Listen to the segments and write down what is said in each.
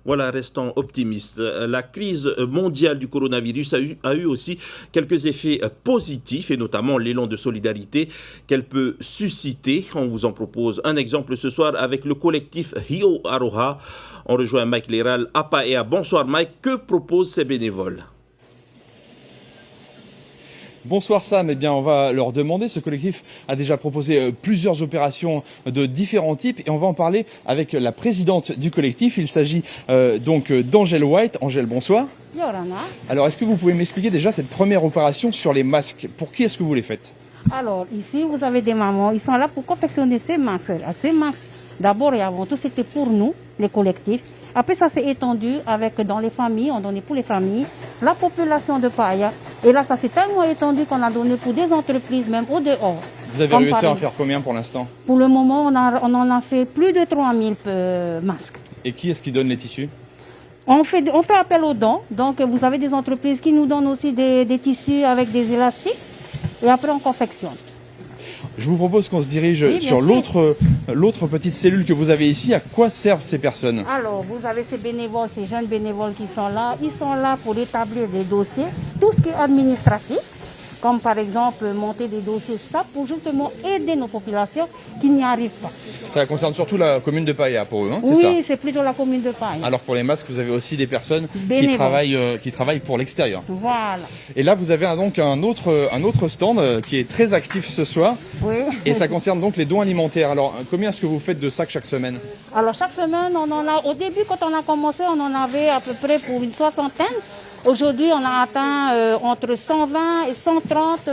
Voilà, restons optimistes. La crise mondiale du coronavirus a eu aussi quelques effets positifs, et notamment l'élan de solidarité qu'elle peut susciter. On vous en propose un exemple ce soir avec le collectif Hio Aroha. On rejoint Mike Léral à Paea. Bonsoir Mike, que proposent ces bénévoles? Bonsoir Sam, eh bien on va leur demander, ce collectif a déjà proposé plusieurs opérations de différents types et on va en parler avec la présidente du collectif. Il s'agit donc d'Angèle White. Angèle, bonsoir. Yorana. Alors est-ce que vous pouvez m'expliquer déjà cette première opération sur les masques? Pour qui est-ce que vous les faites? Alors ici vous avez des mamans, ils sont là pour confectionner ces masques. Ces masques, d'abord et avant tout, c'était pour nous, les collectifs. Après, ça s'est étendu dans les familles, on donnait pour les familles, la population de Paea. Et là, ça s'est tellement étendu qu'on a donné pour des entreprises, même au dehors. Vous avez réussi à en faire combien pour l'instant? Pour le moment, on en a fait plus de 3000 masques. Et qui est-ce qui donne les tissus? On fait appel aux dons. Donc, vous avez des entreprises qui nous donnent aussi des tissus avec des élastiques. Et après, on confectionne. Je vous propose qu'on se dirige sur l'autre petite cellule que vous avez ici. À quoi servent ces personnes? Alors, vous avez ces bénévoles, ces jeunes bénévoles qui sont là. Ils sont là pour établir des dossiers, tout ce qui est administratif, comme par exemple monter des dossiers, ça pour justement aider nos populations qui n'y arrivent pas. Ça concerne surtout la commune de Paea pour eux, hein, c'est ça? Oui, c'est plutôt la commune de Paea. Alors pour les masques, vous avez aussi des personnes qui travaillent pour l'extérieur. Voilà. Et là, vous avez donc un autre stand qui est très actif ce soir. Oui. Et ça concerne donc les dons alimentaires. Alors, combien est-ce que vous faites de sacs chaque semaine? Alors chaque semaine, on en a. Au début, quand on a commencé, on en avait à peu près pour une soixantaine. Aujourd'hui, on a atteint entre 120 et 130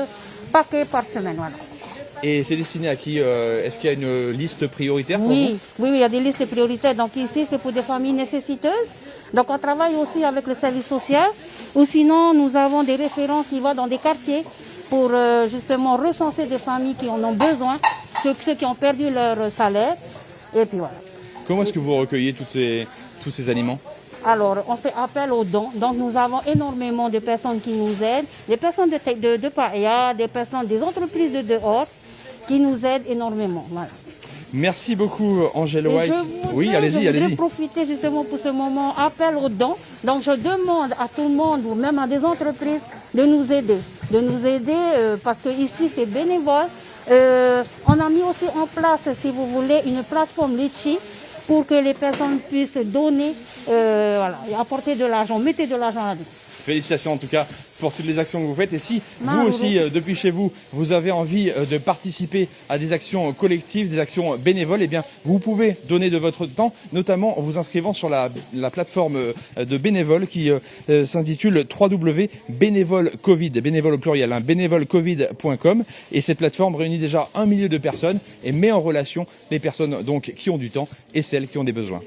paquets par semaine. Voilà. Et c'est destiné à qui? Est-ce qu'il y a une liste prioritaire pour vous? Oui, il y a des listes prioritaires. Donc ici, c'est pour des familles nécessiteuses. Donc on travaille aussi avec le service social. Ou sinon, nous avons des référents qui vont dans des quartiers pour justement recenser des familles qui en ont besoin, ceux qui ont perdu leur salaire. Et puis voilà. Comment est-ce que vous recueillez tous ces aliments? Alors, on fait appel aux dons. Donc, nous avons énormément de personnes qui nous aident, des personnes de Paea, des entreprises de dehors qui nous aident énormément. Voilà. Merci beaucoup, Angèle White. Oui, allez-y. Je voudrais profiter justement pour ce moment, appel aux dons. Donc, je demande à tout le monde, ou même à des entreprises, de nous aider. Parce que ici, c'est bénévole. On a mis aussi en place, si vous voulez, une plateforme Litchi pour que les personnes puissent donner, et apporter de l'argent, mettez de l'argent là-dedans. Félicitations en tout cas pour toutes les actions que vous faites. Et si vous aussi, depuis chez vous, vous avez envie de participer à des actions collectives, des actions bénévoles, eh bien, vous pouvez donner de votre temps, notamment en vous inscrivant sur la plateforme de bénévoles qui s'intitule www.bénévolecovid, bénévole au pluriel, bénévolecovid.com. Et cette plateforme réunit déjà 1 million de personnes et met en relation les personnes donc qui ont du temps et celles qui ont des besoins.